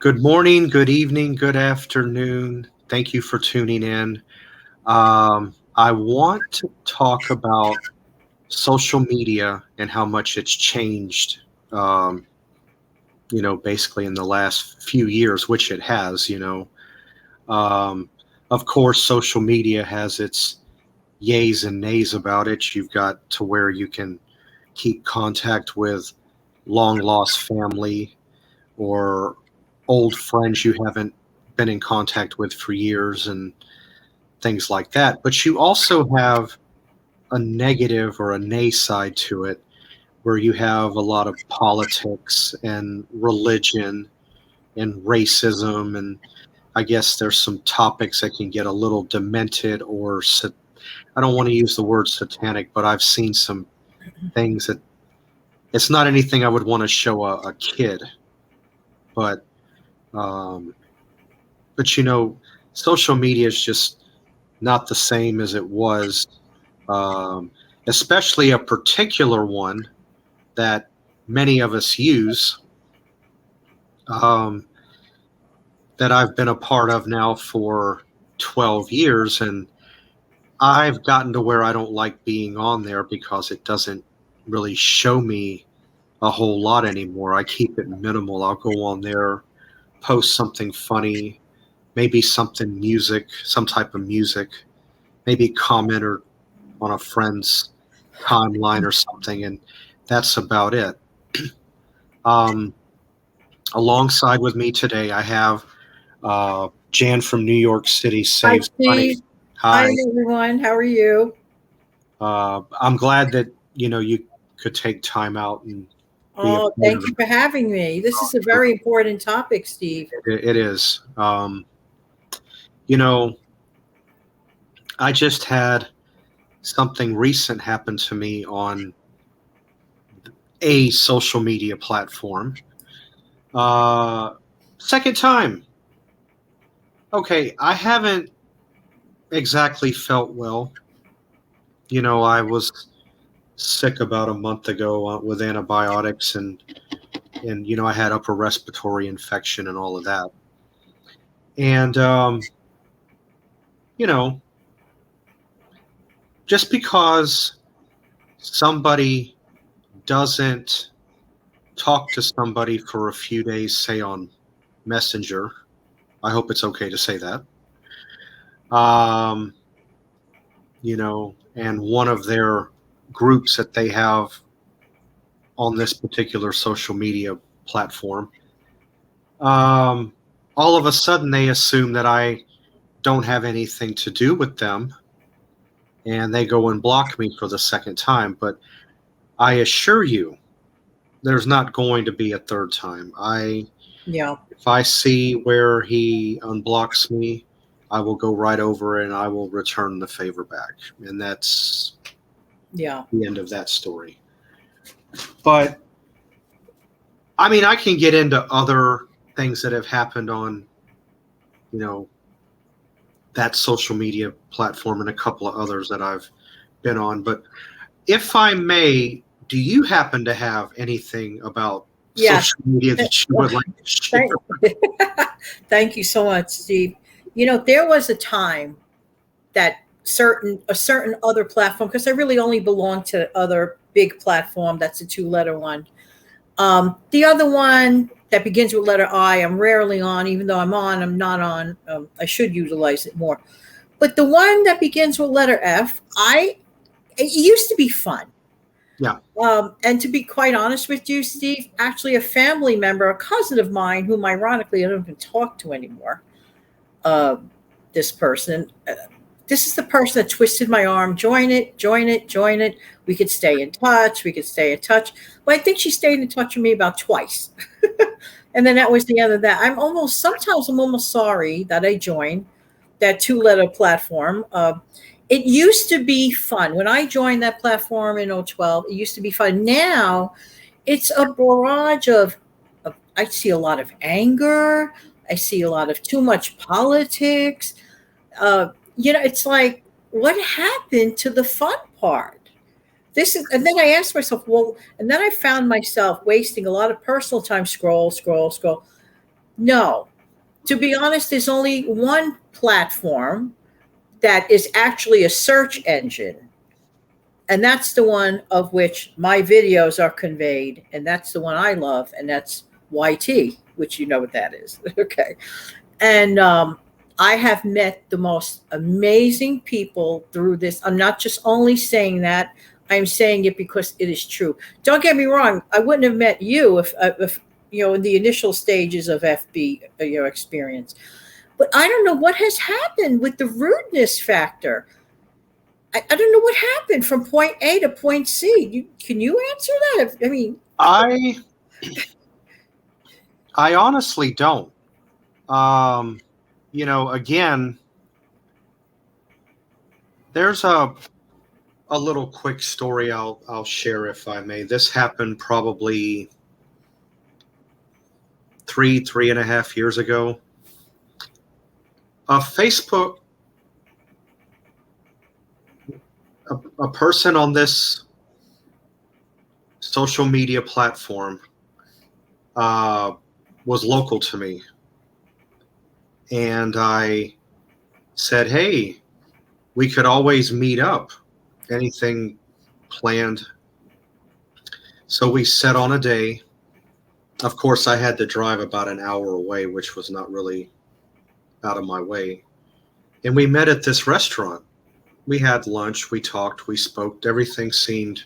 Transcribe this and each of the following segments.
Good morning, good evening, good afternoon. Thank you for tuning in. I want to talk about social media and how much it's changed, um, basically in the last few years, which it has. Um, of course, social media has its yays and nays about it. You've got to where you can keep contact with long lost family or old friends you haven't been in contact with for years and things like that. But you also have a negative or a nay side to it where you have a lot of politics and religion and racism. And I guess there's some topics that can get a little demented or I don't want to use the word satanic, but I've seen some things that it's not anything I would want to show a kid. But um, but social media is just not the same as it was, um, especially a particular one that many of us use, um, that I've been a part of now for 12 years. And I've gotten to where I don't like being on there because it doesn't really show me a whole lot anymore. I keep it minimal. I'll go on there, post something funny, maybe some type of music, maybe comment or on a friend's timeline or something, and that's about it. Um, Alongside with me today, I have Jan from New York City Hi, Saves Money. Steve. Hi, Hi. everyone. How are you? I'm glad that you could take time out and be a Oh, part thank of you for having me. This is a it. very important topic, Steve. It is. You know, I just had something recent happen to me on a social media platform. Uh, Second time. Okay, I haven't exactly felt well. I was sick about a month ago with antibiotics, and I had upper respiratory infection and all of that. And you know, just because somebody doesn't talk to somebody for a few days, say on Messenger, I hope it's okay to say that. Um, and one of their groups that they have on this particular social media platform, um, all of a sudden they assume that I don't have anything to do with them, and they go and block me for the second time. But I assure you, there's not going to be a third time. Yeah, If I see where he unblocks me, I will go right over and I will return the favor back, and that's yeah. the end of that story. But I mean, I can get into other things that have happened on, you know, that social media platform and a couple of others that I've been on. But if I may, do you happen to have anything about Yes. social media that you would like to share? Thank, thank you so much, Steve. There was a time that certain other platform, because I really only belong to other big platform. That's a two-letter one. The other one that begins with letter I, I'm rarely on. Even though I'm on, I'm not on. I should utilize it more. But the one that begins with letter F, it used to be fun. Yeah. And to be quite honest with you, Steve, actually a family member, a cousin of mine, whom ironically I don't even talk to anymore, uh, this person, this is the person that twisted my arm. Join it, join it, join it. We could stay in touch. We could stay in touch. But I think she stayed in touch with me about twice. And then that was the end of that. Sometimes I'm almost sorry that I joined that two-letter platform. It used to be fun. When I joined that platform in 2012, it used to be fun. Now it's a barrage of I see a lot of anger. I see a lot of too much politics. It's like, what happened to the fun part? And then I asked myself, well, and then I found myself wasting a lot of personal time, scroll, scroll, scroll. No, to be honest, there's only one platform that is actually a search engine, and that's the one of which my videos are conveyed, and that's the one I love, and that's YT, which you know what that is. Okay. And I have met the most amazing people through this. I'm not just only saying that, I'm saying it because it is true. Don't get me wrong, I wouldn't have met you if in the initial stages of FB, your experience. But I don't know what has happened with the rudeness factor. I don't know what happened from point A to point C. Can you answer that? I mean, I I honestly don't. Um, again, there's a little quick story I'll share if I may. This happened probably three and a half years ago. Facebook, a person on this social media platform uh, was local to me, and I said, "Hey, we could always meet up. Anything planned?" So we set on a day. Of course, I had to drive about an hour away, which was not really out of my way. And we met at this restaurant. We had lunch, we talked, we spoke. Everything seemed,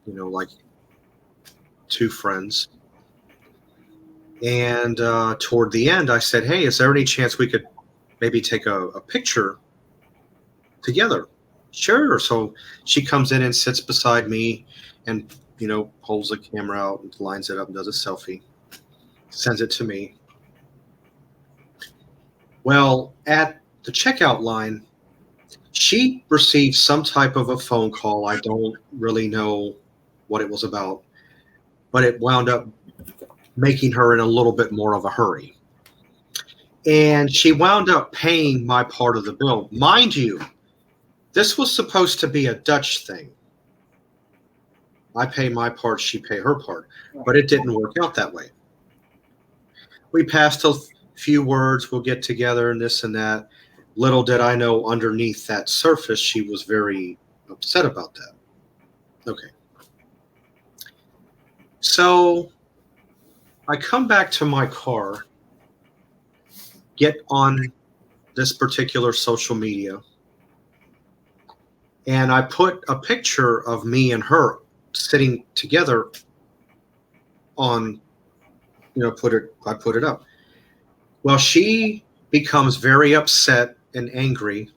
like two friends. And toward the end, I said, "Hey, is there any chance we could maybe take a picture together?" "Sure." So she comes in and sits beside me and, pulls the camera out and lines it up and does a selfie, sends it to me. Well, at the checkout line, she received some type of a phone call. I don't really know what it was about, but it wound up making her in a little bit more of a hurry. And she wound up paying my part of the bill. Mind you, this was supposed to be a Dutch thing. I pay my part, she pay her part, but it didn't work out that way. We passed a few words, we'll get together and this and that. Little did I know underneath that surface, she was very upset about that. Okay. So I come back to my car, get on this particular social media, and I put a picture of me and her sitting together on, I put it up. Well, she becomes very upset and angry,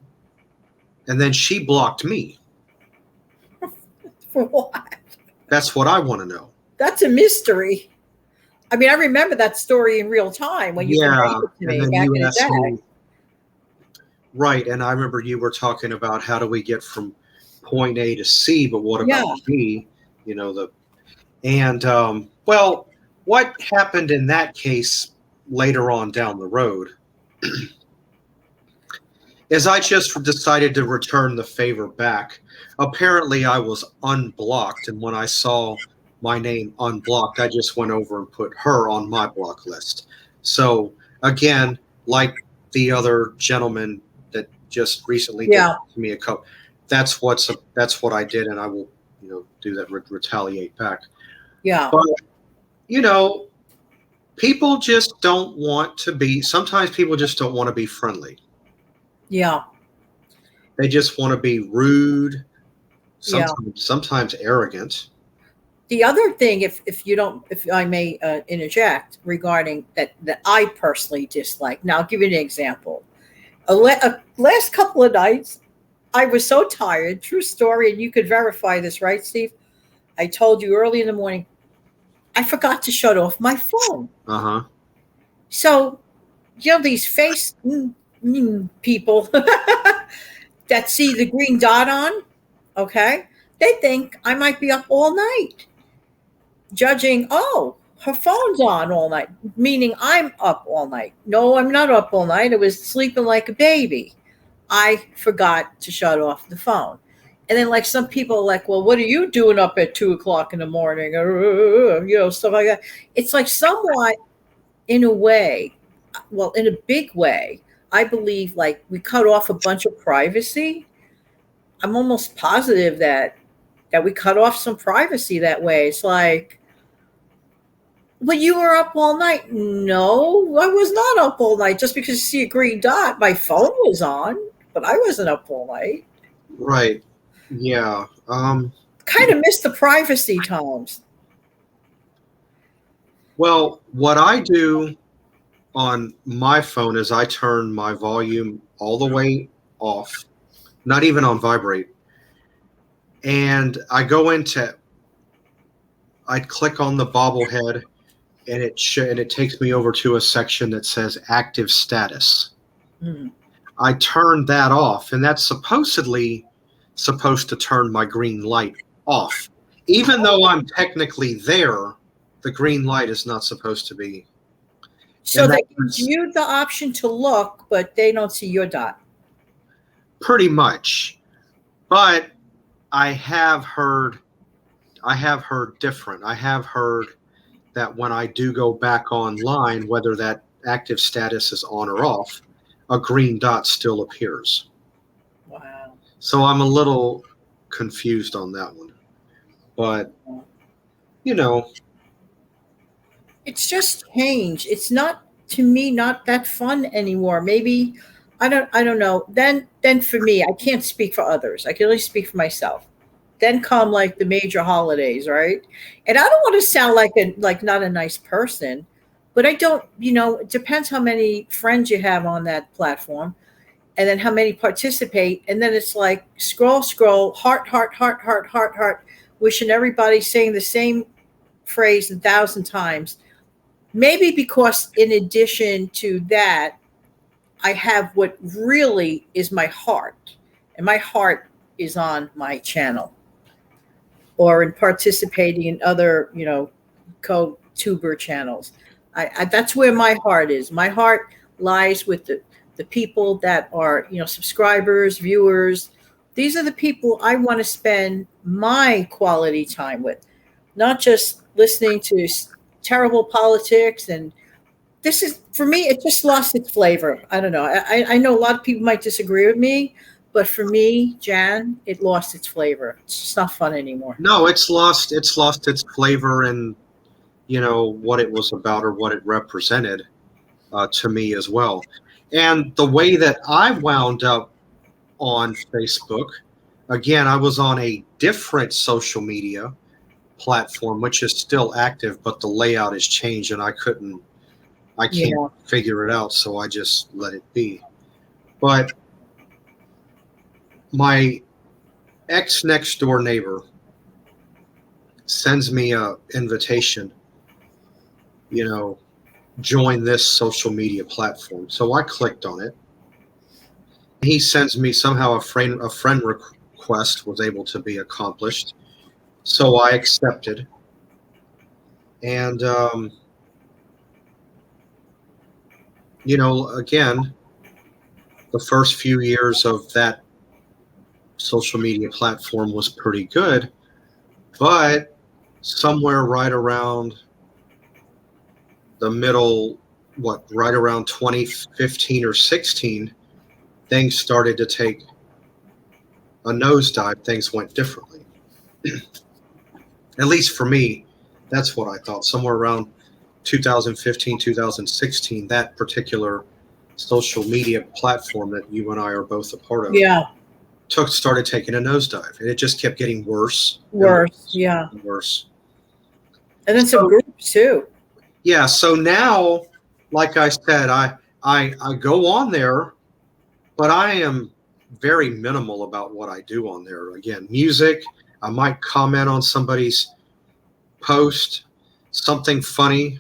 and then she blocked me. for what? That's what I want to know. That's a mystery. I mean, I remember that story in real time when you Yeah, conveyed it to and me then back you in the asked day. me, right, and I remember you were talking about how do we get from point A to C, but what Yeah, about B? The and well, what happened in that case later on down the road is I just decided to return the favor back. Apparently, I was unblocked, and when I saw my name unblocked, I just went over and put her on my block list. So, again, like the other gentleman that just recently did yeah, to me a couple, that's what I did, and I will, do that, retaliate back. yeah, But you know, people just don't want to be. Sometimes people just don't want to be friendly. yeah, They just want to be rude, yeah. sometimes arrogant. The other thing, if you don't, if I may interject regarding that I personally dislike. Now, I'll give you an example. A last couple of nights, I was so tired. True story, and you could verify this, right, Steve? I told you early in the morning, I forgot to shut off my phone. Uh huh. So, these people that see the green dot on, okay, they think I might be up all night, judging, oh, her phone's on all night, meaning I'm up all night. No, I'm not up all night. I was sleeping like a baby. I forgot to shut off the phone. And then, like, some people are like, well, what are you doing up at 2 o'clock in the morning? Or, stuff like that. It's like somewhat. in a way, well, in a big way, I believe like we cut off a bunch of privacy. I'm almost positive that we cut off some privacy that way. It's like, but you were up all night. No, I was not up all night. Just because you see a green dot, my phone was on, but I wasn't up all night. Right. Yeah. Kind of miss the privacy times. Well, what I do on my phone is I turn my volume all the way off, not even on vibrate. And I click on the bobblehead, and it takes me over to a section that says active status. Mm. I turn that off, and that's supposedly supposed to turn my green light off. Even though I'm technically there, the green light is not supposed to be. So And they give that's you the option to look, but they don't see your dot. pretty much. But I have heard different. I have heard that when I do go back online, whether that active status is on or off, a green dot still appears. Wow. So I'm a little confused on that one. But, you know, It's just changed. It's not, to me, not that fun anymore. Maybe I don't know. Then for me, I can't speak for others. I can only speak for myself. Then come like the major holidays, right? And I don't want to sound like not a nice person, but I don't, it depends how many friends you have on that platform and then how many participate. And then it's like scroll, scroll, heart, heart, heart, heart, heart, heart, wishing everybody saying the same phrase 1,000 times. Maybe because in addition to that, I have what really is my heart, and my heart is on my channel or in participating in other, co-tuber channels. That's where my heart is. My heart lies with the people that are, subscribers, viewers. These are the people I want to spend my quality time with, not just listening to terrible politics. And this is, for me, it just lost its flavor. I don't know. I know a lot of people might disagree with me, but for me, Jan, it lost its flavor. It's just not fun anymore. no, it's lost its flavor and what it was about or what it represented to me as well. And the way that I wound up on Facebook, again, I was on a different social media platform, which is still active, but the layout has changed, and I can't Yeah. figure it out, so I just let it be. But my ex next door neighbor sends me a invitation, you know, join this social media platform. So I clicked on it. He sends me somehow a friend request was able to be accomplished. So I accepted. And again, the first few years of that social media platform was pretty good, but somewhere right around the middle, right around 2015 or 16, things started to take a nosedive. Things went differently. At least for me, that's what I thought. Somewhere around 2015, 2016, that particular social media platform that you and I are both a part of Yeah. started taking a nosedive, and it just kept getting worse and Worse. worse Yeah. and worse. And then some So groups too. yeah, so now, like I said, I go on there, but I am very minimal about what I do on there. Again, music. I might comment on somebody's post, something funny,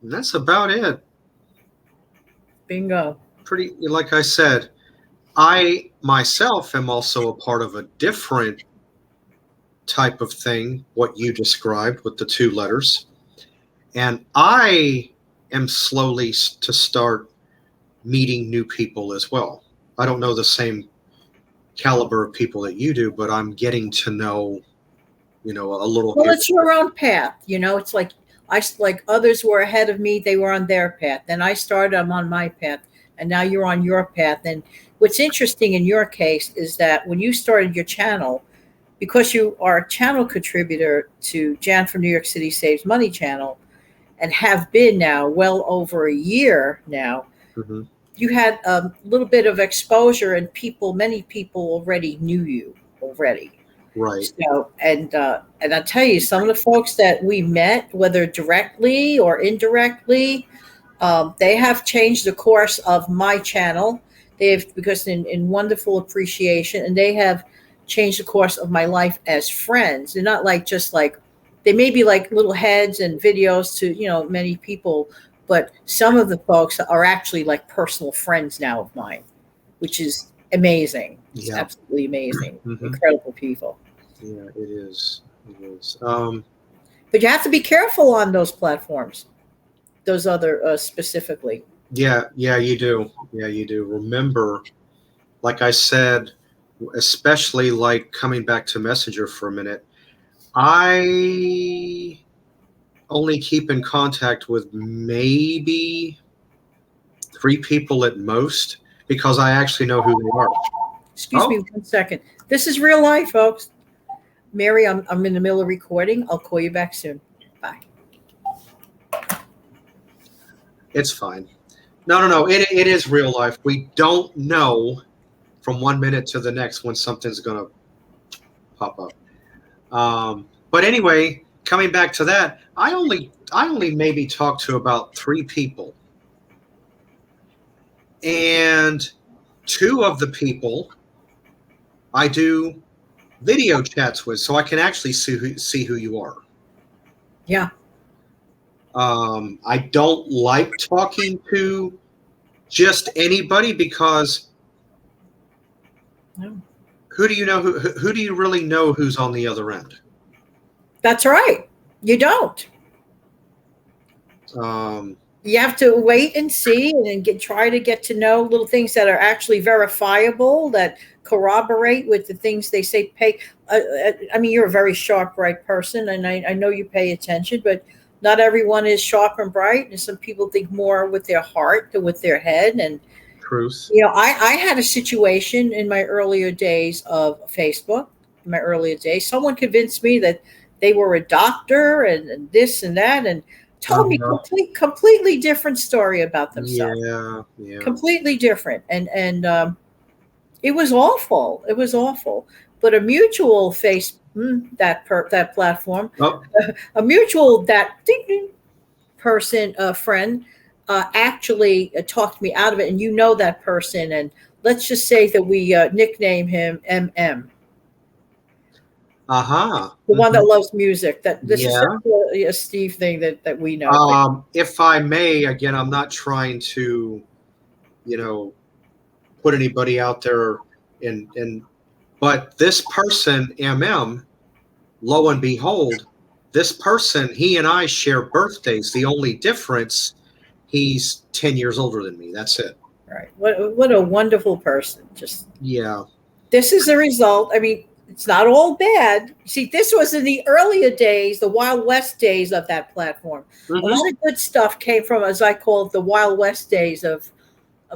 and that's about it. Bingo. Pretty, like I said, I myself am also a part of a different type of thing, what you described with the two letters. And I am slowly to start meeting new people as well. I don't know the same caliber of people that you do, but I'm getting to know, a little Well, here. it's your own path. It's like Like others were ahead of me, they were on their path. Then I started, I'm on my path, and now you're on your path. And what's interesting in your case is that when you started your channel, because you are a channel contributor to Jan from New York City Saves Money channel, and have been now well over a year now, Hmm. you had a little bit of exposure, and many people already knew you already. Right. So, and I tell you, some of the folks that we met, whether directly or indirectly, they have changed the course of my channel. They've, because in wonderful appreciation, and they have changed the course of my life as friends. They're not like just like, they may be like little heads and videos to many people, but some of the folks are actually like personal friends now of mine, which is amazing. It's Yeah. absolutely amazing. Hmm. Incredible people. Yeah, it is. It is. But you have to be careful on those platforms, those other specifically. Yeah, yeah, you do. Yeah, you do. Remember, like I said, especially like coming back to Messenger for a minute, I only keep in contact with maybe three people at most because I actually know who they are. Excuse me Oh, 1 second. This is real life, folks. Mary, I'm in the middle of recording. I'll call you back soon. Bye. it's fine. No, no, no. It is real life. We don't know from 1 minute to the next when something's going to pop up. But anyway, coming back to that, I only maybe talked to about three people, and two of the people I do video chats with, so I can actually see who you are. Yeah. I don't like talking to just anybody because No. who do you know who do you really know who's on the other end? That's right. You don't. Um, You have to wait and see, and then try to get to know little things that are actually verifiable, that corroborate with the things they say. I mean, you're a very sharp, bright person, and I know you pay attention, but not everyone is sharp and bright, and some people think more with their heart than with their head. And Truth. I had a situation in my earlier days of Facebook. In my earlier days, someone convinced me that they were a doctor, and this and that, and told me Uh-huh. completely different story about themselves. Yeah, yeah. Completely different, and it was awful. It was awful. But a mutual that platform, Oh, a mutual that ding, ding, person, friend, actually talked me out of it. And you know that person, and let's just say that we nickname him MM, uh-huh. the one that Mhm. loves music. That this is Yeah. a Steve thing that we know. But If I may, again, I'm not trying to, you know, put anybody out there in but this person, MM, lo and behold, this person, he and I share birthdays. The only difference, he's 10 years older than me. That's it. right, what a wonderful person. Just Yeah. this is the result. I mean, it's not all bad. See, this was in the earlier days, the Wild West days of that platform. A Hmm. lot of good stuff came from, as I call it, the Wild West days of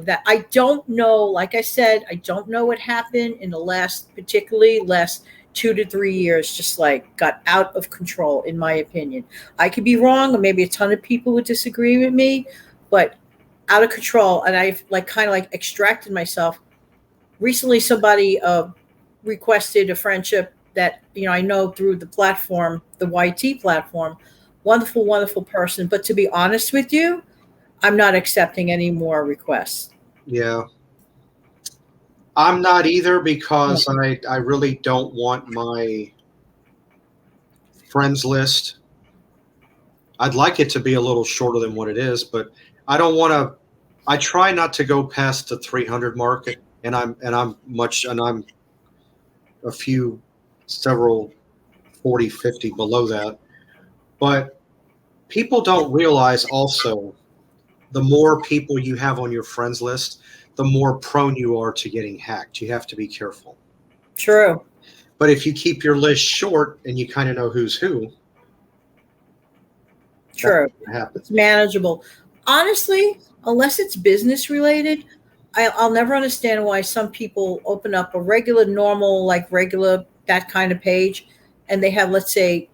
that. I don't know. Like I said, I don't know what happened in the particularly last 2 to 3 years. Just like got out of control, in my opinion. I could be wrong, or maybe a ton of people would disagree with me, but out of control. And I've like kind of like extracted myself. Recently, somebody requested a friendship that I know through the platform, the YT platform. Wonderful, wonderful person. But to be honest with you, I'm not accepting any more requests. Yeah. I'm not either because I really don't want my friends list. I'd like it to be a little shorter than what it is, but I don't want to. I try not to go past the 300 mark, and I'm a few, several 40, 50 below that. But people don't realize also the more people you have on your friends list, the more prone you are to getting hacked. You have to be careful. True. But if you keep your list short and you kind of know who's who, True. That happens. It's manageable. Honestly, unless it's business related, I'll never understand why some people open up a regular, normal, like regular, that kind of page, and they have, let's say,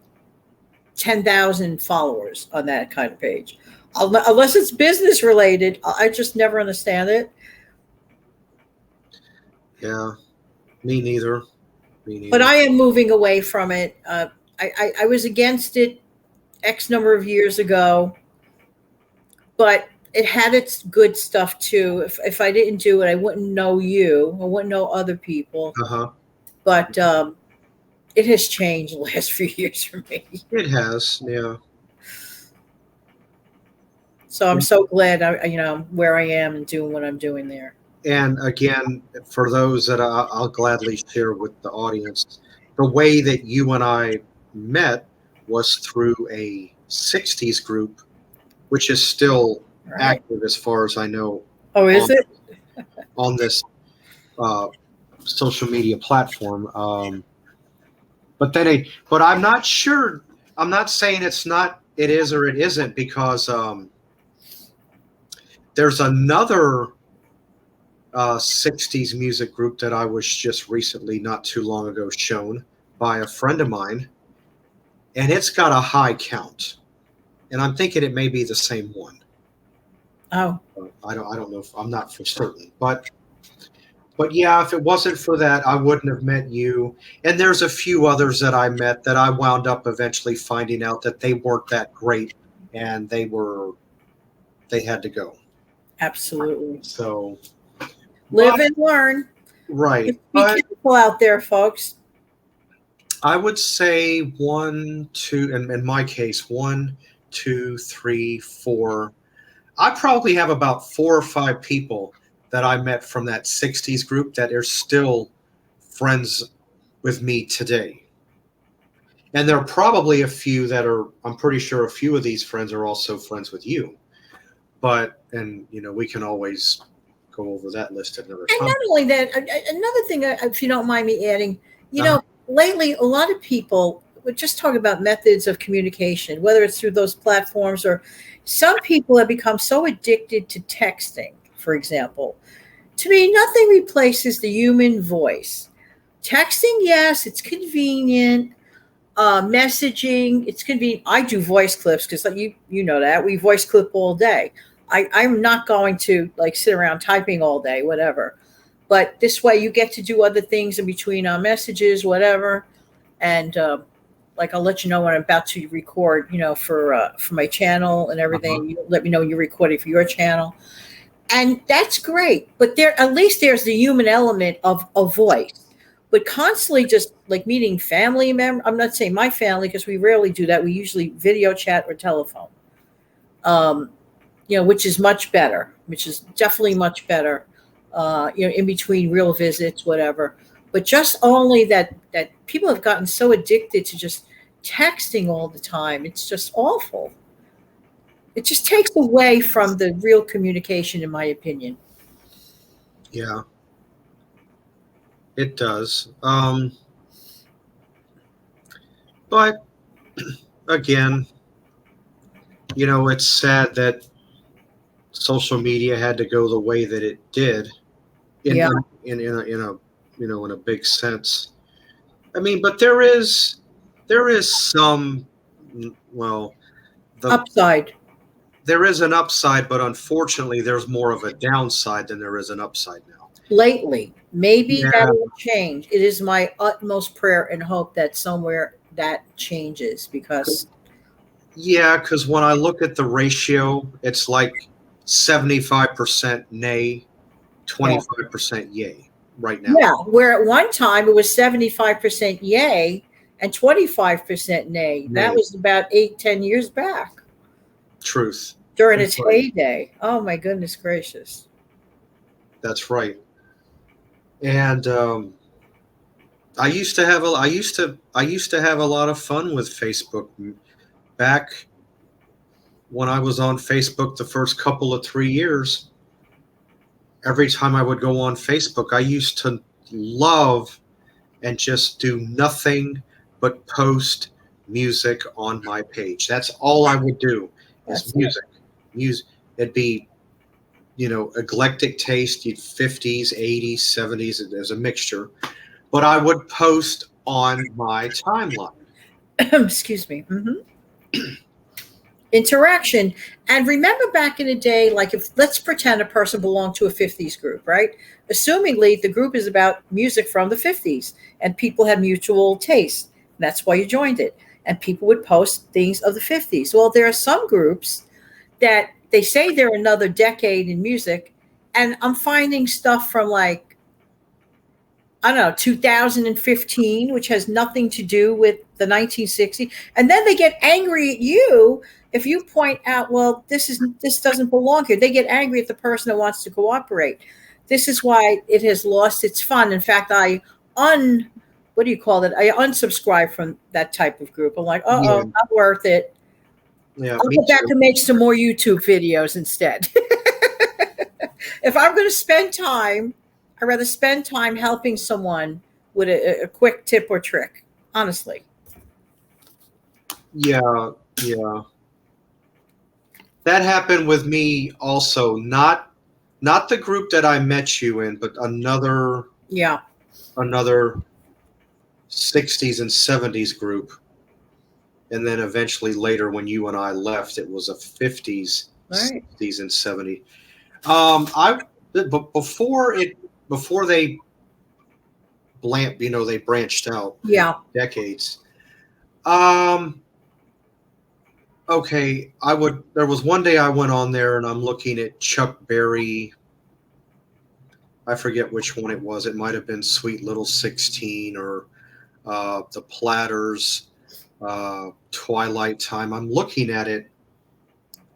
10,000 followers on that kind of page. Unless it's business related, I just never understand it. Yeah, me neither. Me But neither. I am moving away from it. I was against it X number of years ago, but it had its good stuff too. If I didn't do it, I wouldn't know you. I wouldn't know other people. Uh-huh. But it has changed the last few years for me. It has, yeah. So I'm so glad I'm where I am and doing what I'm doing there. And again, for those that I'll gladly share with the audience, the way that you and I met was through a 60s group, which is still Right? active as far as I know Oh, is on, it? on this uh, social media platform. But I'm not sure. I'm not saying it's not, it is or it isn't, because there's another 60s music group that I was just recently, not too long ago, shown by a friend of mine, and it's got a high count. And I'm thinking it may be the same one. Oh, I don't know if I'm not for certain, but yeah, if it wasn't for that, I wouldn't have met you. And there's a few others that I met that I wound up eventually finding out that they weren't that great, and they had to go. absolutely. So, Live but and learn. right, Just be but careful out there, folks. I would say one, two, and in my case, one, two, three, four. I probably have about 4 or 5 people that I met from that 60s group that are still friends with me today. And there are probably a few that are, I'm pretty sure a few of these friends are also friends with you. And we can always go over that list at another And time. not only that, another thing, if you don't mind me adding, Uh-huh. lately a lot of people would just talk about methods of communication, whether it's through those platforms or some people have become so addicted to texting, for example. To me, nothing replaces the human voice. Texting, yes, it's convenient. Messaging, it's convenient. I do voice clips because you know that we voice clip all day. I'm not going to like sit around typing all day, whatever. But this way, you get to do other things in between messages, whatever. And like I'll let you know when I'm about to record, for my channel and Uh-huh. everything. You let me know you're recording for your channel, and that's great. But there, at least there's the human element of a voice. But constantly just like meeting family members. I'm not saying my family because we rarely do that. We usually video chat or telephone. Um, which is much better, which is definitely much better, in between real visits, whatever. But just only that people have gotten so addicted to just texting all the time. It's just awful. It just takes away from the real communication, in my opinion. Yeah, it does. But again, it's sad that social media had to go the way that it did in Yeah. in a big sense. I mean, but there is some, well, the Upside. there is an upside, but unfortunately there's more of a downside than there is an upside now. Lately. Maybe that Yeah. will change. It is my utmost prayer and hope that somewhere that changes because Yeah, because when I look at the ratio, it's like 75% nay, yeah. 25% yay right now. Yeah, where at one time it was 75% yay and 25% nay. That Nay, was about 8, 10 years back truth. during That's its right. heyday. Oh my goodness gracious. That's right. And I used to have a lot of fun with Facebook back when I was on Facebook the first couple of 3 years. Every time I would go on Facebook, I used to love and just do nothing but post music on my page. That's all I would do. That's is it. music. Music. It'd be, eclectic taste, 50s, 80s, 70s. There's a mixture. But I would post on my timeline. Excuse me. Interaction. And remember back in the day, like if let's pretend a person belonged to a 50s group, right? Assumingly, the group is about music from the 50s and people have mutual taste. That's why you joined it. And people would post things of the 50s. Well, there are some groups that they say they're another decade in music, and I'm finding stuff from like I don't know, 2015, which has nothing to do with the 1960s. And then they get angry at you if you point out, well, this doesn't belong here. They get angry at the person that wants to cooperate. This is why it has lost its fun. In fact, un what do you call it? I unsubscribe from that type of group. I'm like, Yeah, not worth it. yeah, I'll me go back too. and make some more YouTube videos instead. If I'm going to spend time, I'd rather spend time helping someone with a quick tip or trick. Honestly, Yeah, yeah. That happened with me also. Not the group that I met you in, but yeah, another 60s and 70s group. And then eventually later when you and I left, it was a 50s, all right, 60s and 70s. I but before they they branched out yeah, decades. Um okay, there was one day I went on there and I'm looking at Chuck Berry. I forget which one it was. It might have been Sweet Little 16 or the Platters, Twilight Time. I'm looking at it.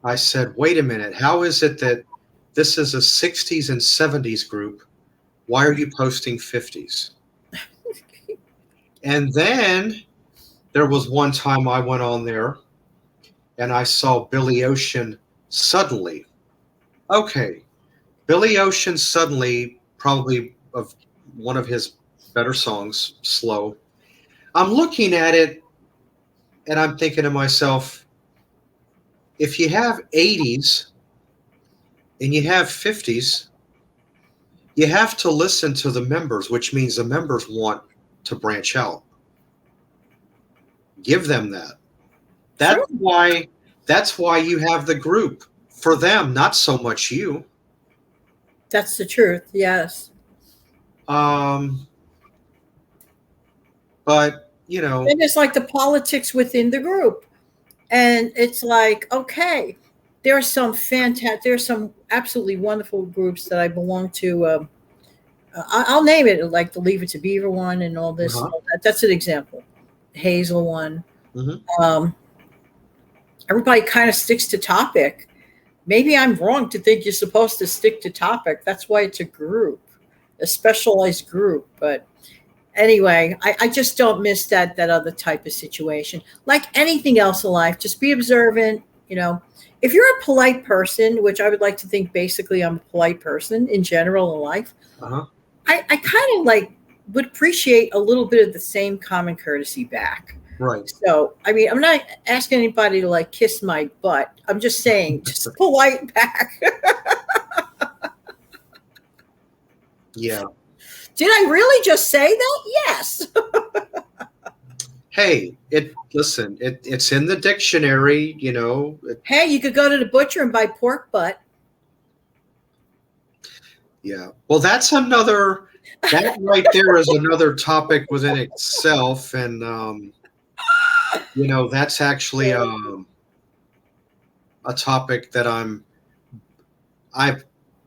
I said, wait a minute. How is it that this is a 60s and 70s group? Why are you posting 50s? And then there was one time I went on there and I saw Billy Ocean suddenly. Okay, Billy Ocean suddenly, probably of one of his better songs, Slow. I'm looking at it and I'm thinking to myself, if you have 80s and you have 50s, you have to listen to the members, which means the members want to branch out. Give them that. true. That's why you have the group for them, not so much you. That's the truth. Yes, Um, but and it's like the politics within the group, and it's like okay, there are some fantastic, there are some absolutely wonderful groups that I belong to. I'll name it like the Leave It to Beaver one and all this. uh-huh. All that. That's an example. Hazel one. Hmm. Um, Everybody kind of sticks to topic. Maybe I'm wrong to think you're supposed to stick to topic. That's why it's a group, a specialized group. But anyway, I just don't miss that other type of situation. Like anything else in life, just be observant. If you're a polite person, which I would like to think basically I'm a polite person in general in life, Uh-huh. I kind of like would appreciate a little bit of the same common courtesy back. Right. So, I mean, I'm not asking anybody to like kiss my butt. I'm just saying, just polite back. Yeah. Did I really just say that? Yes. Hey, it's in the dictionary, Hey, you could go to the butcher and buy pork butt. yeah. Well, that right there is another topic within itself. And that's actually a topic that I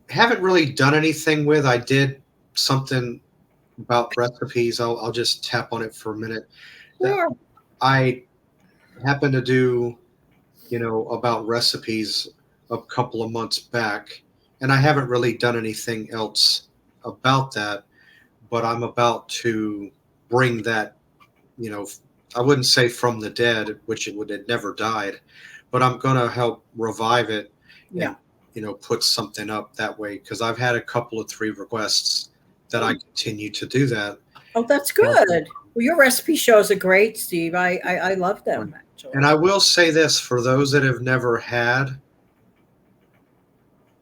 haven't really done anything with. I did something about recipes. I'll just tap on it for a minute. That Sure. I happened to do, about recipes a couple of months back, and I haven't really done anything else about that. But I'm about to bring that, you know, I wouldn't say from the dead, which it would have never died, but I'm going to help revive it Yeah. and, put something up that way because I've had a couple of three requests that I continue to do that. Oh, that's And good. Well, your recipe shows are great, Steve. I love them And actually. I will say this for those that have never had,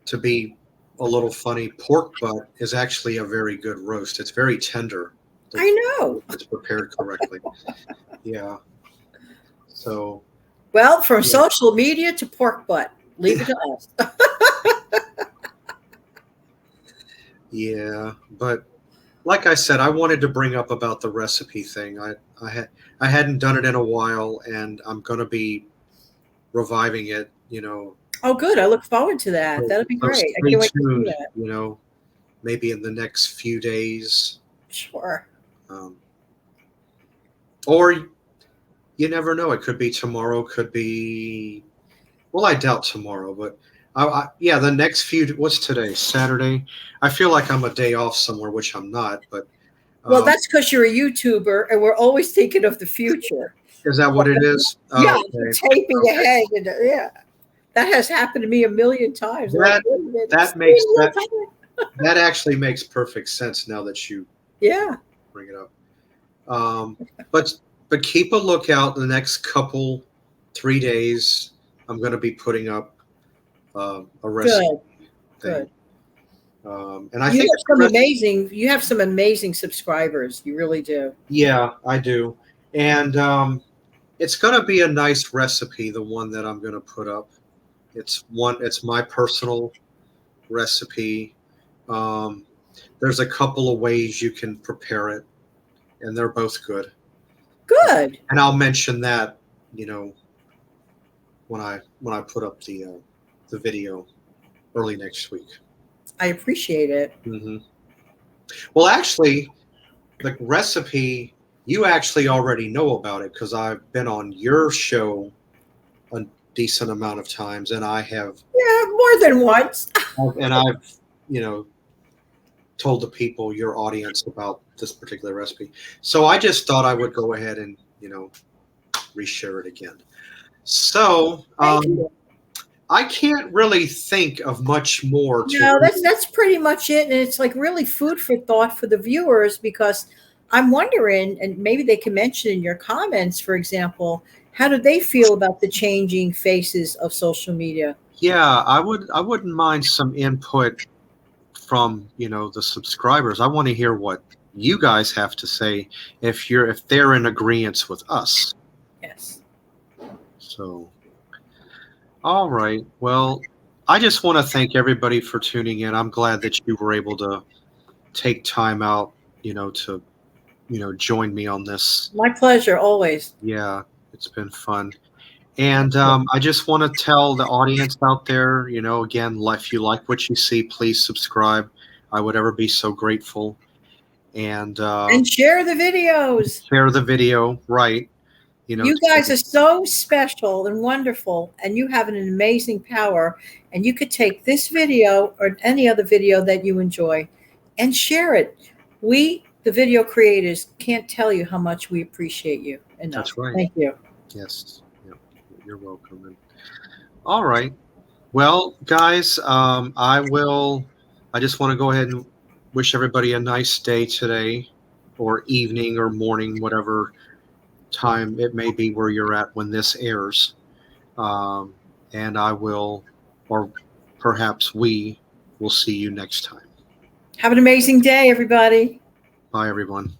to be a little funny, pork butt is actually a very good roast. It's very tender. I know. If it's prepared correctly. Yeah. So, Well, from yeah. social media to pork butt, leave it to us. Yeah. But like I said, I wanted to bring up about the recipe thing. I hadn't done it in a while, and I'm going to be reviving it. Oh, good. I look forward to that. That'll be So great. I stay can't wait to see tuned. that. Maybe in the next few days, Sure. um, or you never know. It could be tomorrow. Could be. Well, I doubt tomorrow, but yeah, the next few. What's today? Saturday. I feel like I'm a day off somewhere, which I'm not. But Well, um, that's because you're a YouTuber and we're always thinking of the future. is that what it is? Yeah, Oh, you're okay. taping Okay. ahead. And, yeah, that has happened to me a million times. Like, That wait a minute, it's that in makes real that time. that actually makes perfect sense now that you Yeah, bring it up. Um, but keep a lookout the next couple 3 days. I'm going to be putting up a recipe good, thing, good. and I think You have some amazing subscribers. You really do. yeah, I do, and it's going to be a nice recipe. The one that I'm going to put up, It's my personal recipe. Um, there's a couple of ways you can prepare it, and they're both good. Good. And I'll mention that, you know, when I put up the video early next week. I appreciate it. hmm Well, actually, the recipe you actually already know about it because I've been on your show a decent amount of times, and Yeah, more than once. I've you know told the people, your audience, about this particular recipe. So I just thought I would go ahead and reshare it again. So Thank you. I can't really think of much more to. No, that's pretty much it, and it's like really food for thought for the viewers because I'm wondering, and maybe they can mention in your comments, for example, how do they feel about the changing faces of social media? Yeah, I wouldn't mind some input from the subscribers. I want to hear what you guys have to say if they're in agreement with us. Yes. So all right. Well, I just want to thank everybody for tuning in. I'm glad that you were able to take time out, to join me on this. My pleasure, always. Yeah, it's been fun. And I just want to tell the audience out there, again, if you like what you see, please subscribe. I would ever be so grateful. And And share the videos. share the video, right? You guys are so special and wonderful, and you have an amazing power. And you could take this video or any other video that you enjoy and share it. We, the video creators, can't tell you how much we appreciate you enough. That's right. Thank you. Yes. Yep. You're welcome. And, all right. Well, guys, I just want to go ahead and wish everybody a nice day today, or evening, or morning, whatever time it may be where you're at when this airs. Um, and I will, or perhaps we will see you next time. Have an amazing day, everybody. Bye, everyone.